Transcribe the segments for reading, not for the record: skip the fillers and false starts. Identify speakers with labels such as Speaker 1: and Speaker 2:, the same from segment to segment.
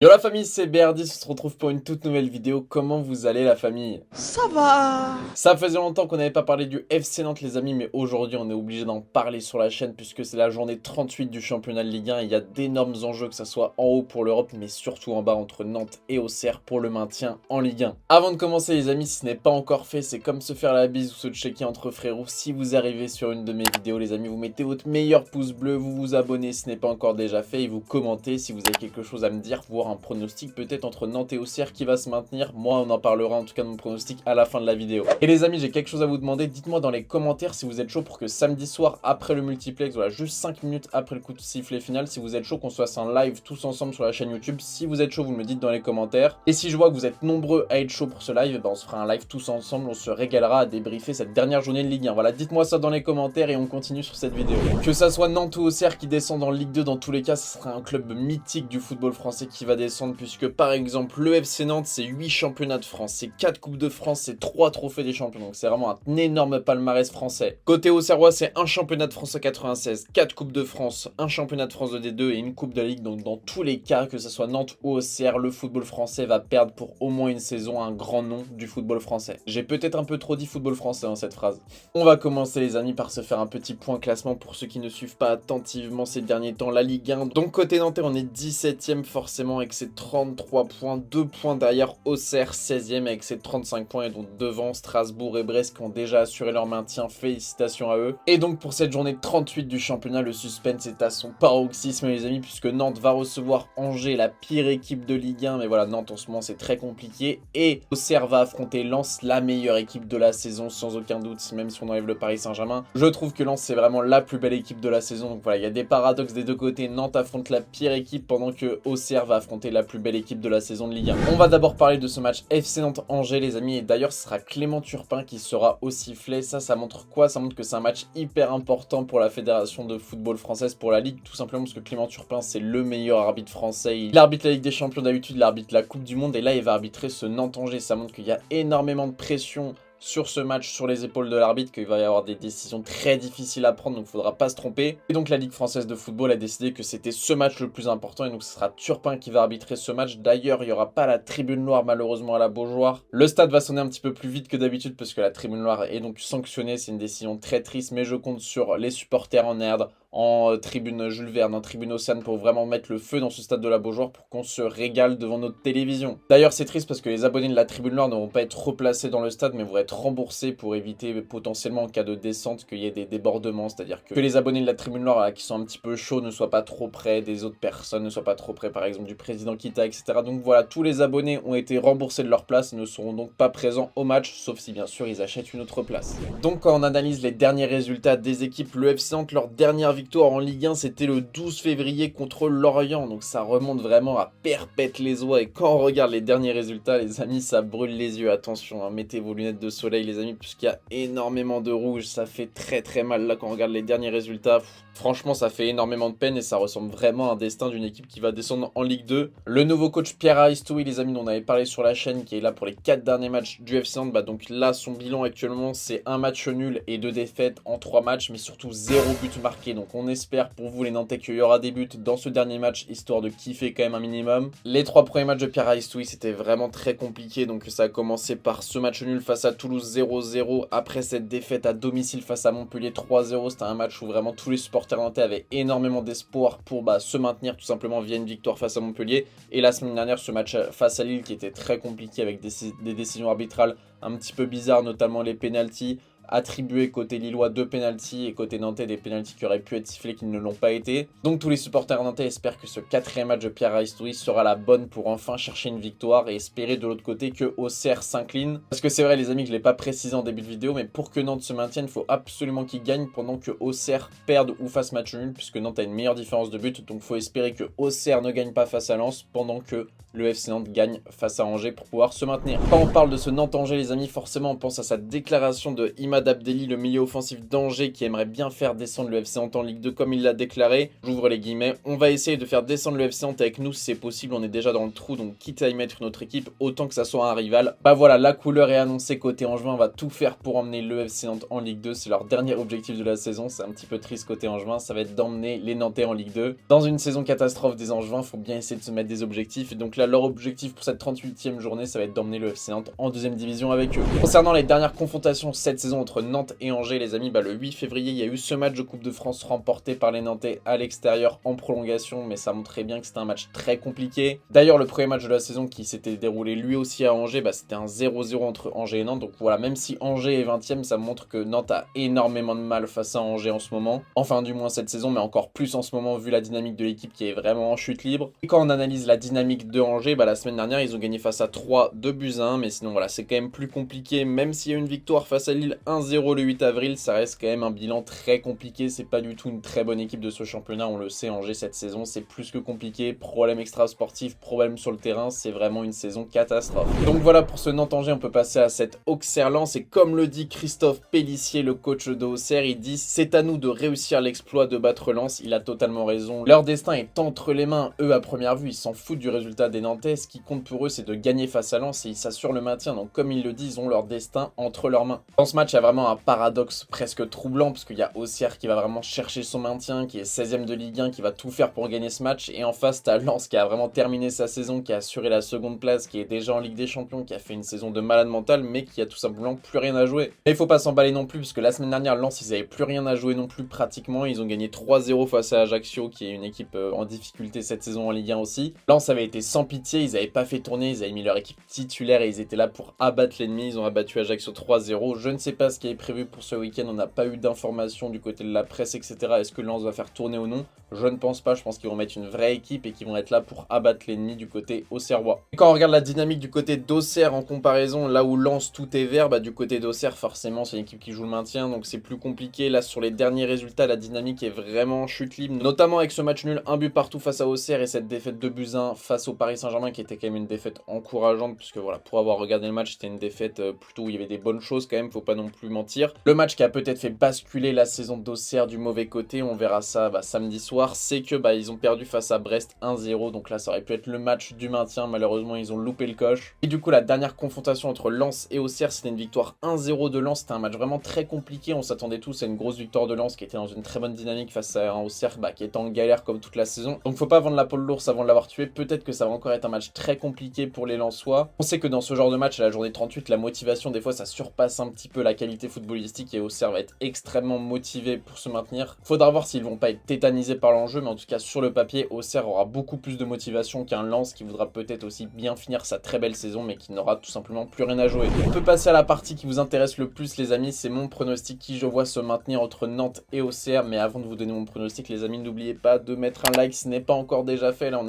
Speaker 1: Yo la famille, c'est BRD, on se retrouve pour une toute nouvelle vidéo. Comment vous allez la famille?
Speaker 2: Ça va.
Speaker 1: Ça faisait longtemps qu'on n'avait pas parlé du FC Nantes les amis, mais aujourd'hui on est obligé d'en parler sur la chaîne puisque c'est la journée 38 du championnat de Ligue 1. Il y a d'énormes enjeux, que ce soit en haut pour l'Europe, mais surtout en bas entre Nantes et Auxerre pour le maintien en Ligue 1. Avant de commencer les amis, si ce n'est pas encore fait, c'est comme se faire la bise ou se checker entre frérots. Si vous arrivez sur une de mes vidéos les amis, vous mettez votre meilleur pouce bleu, vous vous abonnez si ce n'est pas encore déjà fait et vous commentez si vous avez quelque chose à me dire, voire un pronostic peut-être entre Nantes et Auxerre qui va se maintenir. Moi on en parlera en tout cas de mon pronostic à la fin de la vidéo. Et les amis, j'ai quelque chose à vous demander, dites-moi dans les commentaires si vous êtes chaud pour que samedi soir après le multiplex, voilà juste 5 minutes après le coup de sifflet final, si vous êtes chaud qu'on se fasse un live tous ensemble sur la chaîne YouTube. Si vous êtes chaud, vous me le dites dans les commentaires. Et si je vois que vous êtes nombreux à être chaud pour ce live, ben on se fera un live tous ensemble, on se régalera à débriefer cette dernière journée de Ligue 1. Voilà, dites-moi ça dans les commentaires et on continue sur cette vidéo. Que ça soit Nantes ou Auxerre qui descendent en Ligue 2, dans tous les cas, ce sera un club mythique du football français qui va descendre, puisque par exemple le FC Nantes c'est 8 championnats de France, c'est 4 coupes de France, c'est 3 trophées des champions, donc c'est vraiment un énorme palmarès français. Côté Auxerrois, c'est un championnat de France en 96, 4 coupes de France, un championnat de France de D2 et une coupe de la Ligue. Donc dans tous les cas, que ce soit Nantes ou Auxerre, le football français va perdre pour au moins une saison un grand nom du football français. J'ai peut-être un peu trop dit football français dans cette phrase. On va commencer les amis par se faire un petit point classement pour ceux qui ne suivent pas attentivement ces derniers temps la Ligue 1. Donc côté Nantais, on est 17ème forcément avec ses 33 points, 2 points derrière Auxerre 16ème avec ses 35 points, et donc devant Strasbourg et Brest qui ont déjà assuré leur maintien. Félicitations à eux. Et donc pour cette journée 38 du championnat, le suspense est à son paroxysme les amis, puisque Nantes va recevoir Angers, la pire équipe de Ligue 1. Mais voilà, Nantes en ce moment c'est très compliqué. Et Auxerre va affronter Lens, la meilleure équipe de la saison sans aucun doute, même si on enlève le Paris Saint-Germain. Je trouve que Lens c'est vraiment la plus belle équipe de la saison. Donc voilà, il y a des paradoxes des deux côtés. Nantes affronte la pire équipe pendant que Auxerre va affronter la plus belle équipe de la saison de Ligue 1. On va d'abord parler de ce match FC Nantes-Angers les amis, et d'ailleurs ce sera Clément Turpin qui sera au sifflet. Ça montre quoi? Ça montre que c'est un match hyper important pour la fédération de football française, pour la Ligue, tout simplement parce que Clément Turpin c'est le meilleur arbitre français. Il arbitre la Ligue des Champions d'habitude, il arbitre la Coupe du Monde, et là il va arbitrer ce Nantes-Angers. Ça montre qu'il y a énormément de pression sur ce match, sur les épaules de l'arbitre, qu'il va y avoir des décisions très difficiles à prendre, donc il ne faudra pas se tromper. Et donc la Ligue française de football a décidé que c'était ce match le plus important, et donc ce sera Turpin qui va arbitrer ce match. D'ailleurs, il n'y aura pas la tribune noire malheureusement à la Beaujoire. Le stade va sonner un petit peu plus vite que d'habitude parce que la tribune noire est donc sanctionnée. C'est une décision très triste, mais je compte sur les supporters en Erde, en tribune Jules Verne, en tribune Océane, pour vraiment mettre le feu dans ce stade de la Beaujoire pour qu'on se régale devant notre télévision. D'ailleurs c'est triste parce que les abonnés de la tribune noire ne vont pas être replacés dans le stade mais vont être remboursés pour éviter potentiellement en cas de descente qu'il y ait des débordements, c'est-à-dire que les abonnés de la tribune noire là, qui sont un petit peu chauds ne soient pas trop près des autres personnes, ne soient pas trop près par exemple du président Kita, etc. Donc voilà, tous les abonnés ont été remboursés de leur place et ne seront donc pas présents au match, sauf si bien sûr ils achètent une autre place. Donc quand on analyse les derniers résultats des équipes, le FC Nantes, leur dernière victoire en Ligue 1 c'était le 12 février contre Lorient, donc ça remonte vraiment à perpète les oies. Et quand on regarde les derniers résultats les amis, ça brûle les yeux. Attention hein, mettez vos lunettes de soleil les amis, puisqu'il y a énormément de rouge, ça fait très mal là quand on regarde les derniers résultats. Franchement ça fait énormément de peine et ça ressemble vraiment à un destin d'une équipe qui va descendre en Ligue 2. Le nouveau coach Pierre Aristoui les amis, dont on avait parlé sur la chaîne, qui est là pour les 4 derniers matchs du FC Nantes, donc là son bilan actuellement c'est un match nul et 2 défaites en 3 matchs, mais surtout 0 but marqué. Donc on espère pour vous les Nantais qu'il y aura des buts dans ce dernier match, histoire de kiffer quand même un minimum. Les 3 premiers matchs de Pierre Aristoui c'était vraiment très compliqué, donc ça a commencé par ce match nul face à Toulouse 0-0, après cette défaite à domicile face à Montpellier 3-0. C'était un match où vraiment tous les supporters nantais avaient énormément d'espoir pour se maintenir tout simplement via une victoire face à Montpellier. Et la semaine dernière ce match face à Lille qui était très compliqué avec des décisions arbitrales un petit peu bizarres, notamment les pénaltys attribués côté lillois, 2 pénaltys, et côté nantais des pénaltys qui auraient pu être sifflés qui ne l'ont pas été. Donc tous les supporters nantais espèrent que ce 4e match de Pierre Aristoui sera la bonne pour enfin chercher une victoire et espérer de l'autre côté que Auxerre s'incline. Parce que c'est vrai les amis que je ne l'ai pas précisé en début de vidéo, mais pour que Nantes se maintienne, il faut absolument qu'il gagne pendant que Auxerre perde ou fasse match nul, puisque Nantes a une meilleure différence de but. Donc il faut espérer que Auxerre ne gagne pas face à Lens pendant que le FC Nantes gagne face à Angers pour pouvoir se maintenir. Quand on parle de ce Nantes-Angers les amis, forcément on pense à sa déclaration de Imad Ahmad Abdelli, le milieu offensif d'Angers, qui aimerait bien faire descendre le FC Nantes en Ligue 2 comme il l'a déclaré. J'ouvre les guillemets. On va essayer de faire descendre le FC Nantes avec nous si c'est possible, on est déjà dans le trou, donc quitte à y mettre notre équipe, autant que ça soit un rival. Bah voilà, la couleur est annoncée côté Angevin, on va tout faire pour emmener le FC Nantes en Ligue 2, c'est leur dernier objectif de la saison, c'est un petit peu triste côté Angevin, ça va être d'emmener les Nantais en Ligue 2. Dans une saison catastrophe des Angevins, faut bien essayer de se mettre des objectifs, et donc là leur objectif pour cette 38e journée, ça va être d'emmener le FC Nantes en deuxième division avec eux. Concernant les dernières confrontations cette saison entre Nantes et Angers, les amis, bah le 8 février, il y a eu ce match de Coupe de France remporté par les Nantais à l'extérieur en prolongation, mais ça montrait bien que c'était un match très compliqué. D'ailleurs, le premier match de la saison qui s'était déroulé lui aussi à Angers, bah, c'était un 0-0 entre Angers et Nantes. Donc voilà, même si Angers est 20e, ça montre que Nantes a énormément de mal face à Angers en ce moment. Enfin, du moins cette saison, mais encore plus en ce moment vu la dynamique de l'équipe qui est vraiment en chute libre. Et quand on analyse la dynamique de Angers, bah, la semaine dernière, ils ont gagné face à 3, 2 buts à 1. Mais sinon, voilà, c'est quand même plus compliqué. Même s'il y a une victoire face à Lille 1-0 le 8 avril, ça reste quand même un bilan très compliqué. C'est pas du tout une très bonne équipe de ce championnat. On le sait, Angers cette saison, c'est plus que compliqué. Problème extra-sportif, problème sur le terrain, c'est vraiment une saison catastrophe. Donc voilà pour ce Nantes-Angers, on peut passer à cette Auxerre-Lens. Et comme le dit Christophe Pélissier, le coach de Auxerre, il dit: c'est à nous de réussir l'exploit de battre Lens. Il a totalement raison. Leur destin est entre les mains. Eux, à première vue, ils s'en foutent du résultat des Nantais. Ce qui compte pour eux, c'est de gagner face à Lens et ils s'assurent le maintien. Donc comme ils le disent, ils ont leur destin entre leurs mains. Dans ce match, il y a vraiment un paradoxe presque troublant parce qu'il y a Auxerre qui va vraiment chercher son maintien, qui est 16e de Ligue 1, qui va tout faire pour gagner ce match. Et en face, t'as Lens qui a vraiment terminé sa saison, qui a assuré la seconde place, qui est déjà en Ligue des Champions, qui a fait une saison de malade mental, mais qui a tout simplement plus rien à jouer. Mais il faut pas s'emballer non plus, parce que la semaine dernière, Lens, ils avaient plus rien à jouer non plus pratiquement. Ils ont gagné 3-0 face à Ajaccio, qui est une équipe en difficulté cette saison en Ligue 1 aussi. Lens avait été sans pitié, ils avaient pas fait tourner, ils avaient mis leur équipe titulaire et ils étaient là pour abattre l'ennemi. Ils ont abattu Ajaccio 3-0. Je ne sais pas ce qui est prévu pour ce week-end, on n'a pas eu d'informations du côté de la presse, etc. Est-ce que Lens va faire tourner ou non? Je ne pense pas, je pense qu'ils vont mettre une vraie équipe et qu'ils vont être là pour abattre l'ennemi du côté auxerrois. Et quand on regarde la dynamique du côté d'Auxerre en comparaison, là où Lens tout est vert, bah du côté d'Auxerre forcément c'est une équipe qui joue le maintien, donc c'est plus compliqué. Là sur les derniers résultats, la dynamique est vraiment en chute libre, notamment avec ce match nul, un but partout face à Auxerre et cette défaite de buts 1 face au Paris Saint-Germain qui était quand même une défaite encourageante, puisque voilà, pour avoir regardé le match, c'était une défaite plutôt où il y avait des bonnes choses quand même, faut pas non plus mentir. Le match qui a peut-être fait basculer la saison d'Auxerre du mauvais côté, on verra ça samedi soir, c'est que ils ont perdu face à Brest 1-0, donc là ça aurait pu être le match du maintien, malheureusement ils ont loupé le coche. Et du coup la dernière confrontation entre Lens et Auxerre, c'était une victoire 1-0 de Lens, c'était un match vraiment très compliqué, on s'attendait tous à une grosse victoire de Lens qui était dans une très bonne dynamique face à un Auxerre qui est en galère comme toute la saison. Donc faut pas vendre la peau de l'ours avant de l'avoir tué, peut-être que ça va encore être un match très compliqué pour les Lensois. On sait que dans ce genre de match, à la journée 38, la motivation des fois ça surpasse un petit peu la qualité footballistique et Auxerre va être extrêmement motivé pour se maintenir. Faudra voir s'ils vont pas être tétanisés par l'enjeu, mais en tout cas sur le papier, Auxerre aura beaucoup plus de motivation qu'un Lens qui voudra peut-être aussi bien finir sa très belle saison mais qui n'aura tout simplement plus rien à jouer. On peut passer à la partie qui vous intéresse le plus les amis, c'est mon pronostic qui je vois se maintenir entre Nantes et Auxerre. Mais avant de vous donner mon pronostic les amis, n'oubliez pas de mettre un like si ce n'est pas encore déjà fait. Là on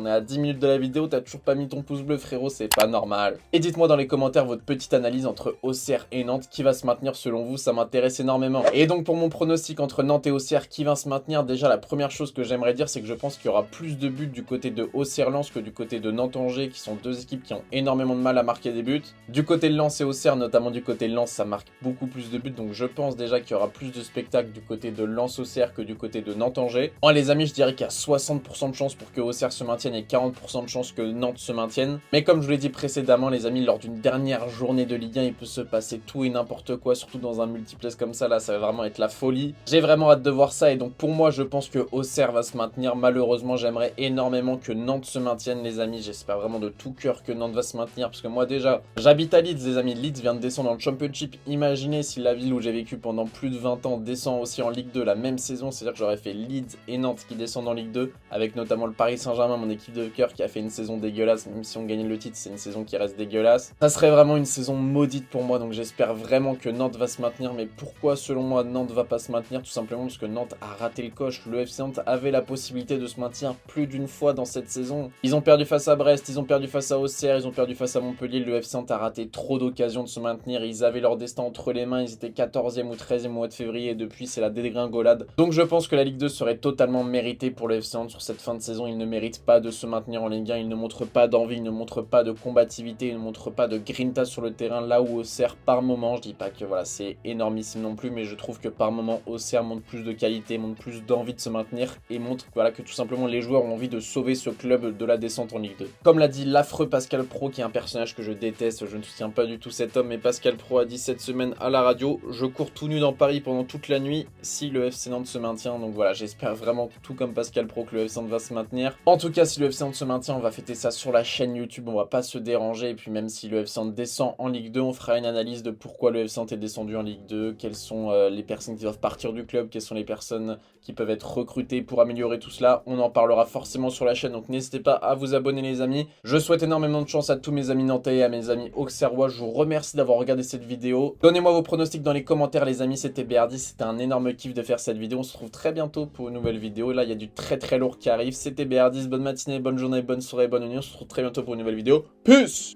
Speaker 1: est à 10 minutes de la vidéo, t'as toujours pas mis ton pouce bleu frérot, c'est pas normal. Et dites-moi dans les commentaires votre petite analyse entre Auxerre et Nantes, qui va se maintenir selon vous, ça m'intéresse énormément. Et donc pour mon pronostic entre Nantes et Auxerre, qui va se maintenir, déjà la première chose que j'aimerais dire c'est que je pense qu'il y aura plus de buts du côté de Auxerre-Lens que du côté de Nantes-Angers, qui sont deux équipes qui ont énormément de mal à marquer des buts. Du côté de Lens et Auxerre, notamment du côté de Lens, ça marque beaucoup plus de buts, donc je pense déjà qu'il y aura plus de spectacles du côté de Lens-Auxerre que du côté de Nantes-Angers. Moi les amis, je dirais qu'il y a 60% de chances pour que Auxerre se maintienne et 40% de chances que Nantes se maintienne. Mais comme je vous l'ai dit précédemment les amis, lors d'une dernière journée de Ligue 1, il peut se passer tout et n'importe quoi, surtout dans un multiplex comme ça, là ça va vraiment être la folie. J'ai vraiment hâte de voir ça et donc pour moi je pense que Auxerre va se maintenir. Malheureusement j'aimerais énormément que Nantes se maintienne les amis, j'espère vraiment de tout cœur que Nantes va se maintenir parce que moi déjà j'habite à Leeds les amis, Leeds vient de descendre dans le Championship. Imaginez si la ville où j'ai vécu pendant plus de 20 ans descend aussi en Ligue 2 la même saison, c'est à dire que j'aurais fait Leeds et Nantes qui descendent en Ligue 2 avec notamment le Paris Saint-Germain, mon équipe de cœur qui a fait une saison dégueulasse, même si on gagne le titre c'est une saison qui reste dégueulasse. Ça serait vraiment une saison maudite pour moi, donc j'espère vraiment que Nantes va se maintenir. Mais pourquoi selon moi Nantes va pas se maintenir? Tout simplement parce que Nantes a raté le coche. Le FC Nantes avait la possibilité de se maintenir plus d'une fois dans cette saison. Ils ont perdu face à Brest, ils ont perdu face à Auxerre, ils ont perdu face à Montpellier. Le FC Nantes a raté trop d'occasions de se maintenir, ils avaient leur destin entre les mains, ils étaient 14e ou 13e au mois de février et depuis c'est la dégringolade. Donc je pense que la Ligue 2 serait totalement méritée pour le FC Nantes sur cette fin de saison. Ils ne méritent pas de se maintenir en Ligue 1, ils ne montrent pas d'envie, ils ne montrent pas de combativité, ils ne montrent pas de grinta sur le terrain, là où Auxerre par moment, je dis pas que voilà, c'est énormissime non plus, mais je trouve que par moment, Auxerre montre plus de qualité, montre plus d'envie de se maintenir et montre voilà, que tout simplement les joueurs ont envie de sauver ce club de la descente en Ligue 2. Comme l'a dit l'affreux Pascal Praud, qui est un personnage que je déteste, je ne soutiens pas du tout cet homme, mais Pascal Praud a dit cette semaine à la radio: je cours tout nu dans Paris pendant toute la nuit si le FC Nantes se maintient. Donc voilà, j'espère vraiment tout comme Pascal Praud que le FC Nantes va se maintenir. En tout cas, si le FC Nantes se maintient, on va fêter ça sur la chaîne YouTube, on va pas se déranger. Et puis même si le FC Nantes descend en Ligue 2, on fera une analyse de pourquoi le FC Nantes est descendu en Ligue 2, quelles sont les personnes qui doivent partir du club, quelles sont les personnes qui peuvent être recrutées pour améliorer tout cela. On en parlera forcément sur la chaîne, donc n'hésitez pas à vous abonner les amis. Je souhaite énormément de chance à tous mes amis nantais et à mes amis auxerrois. Je vous remercie d'avoir regardé cette vidéo. Donnez-moi vos pronostics dans les commentaires les amis, c'était BRD, c'était un énorme kiff de faire cette vidéo. On se retrouve très bientôt pour une nouvelle vidéo. Là il y a du très lourd qui arrive. C'était BRD, bonne matinée, bonne journée, bonne soirée, bonne nuit. On se retrouve très bientôt pour une nouvelle vidéo. Peace!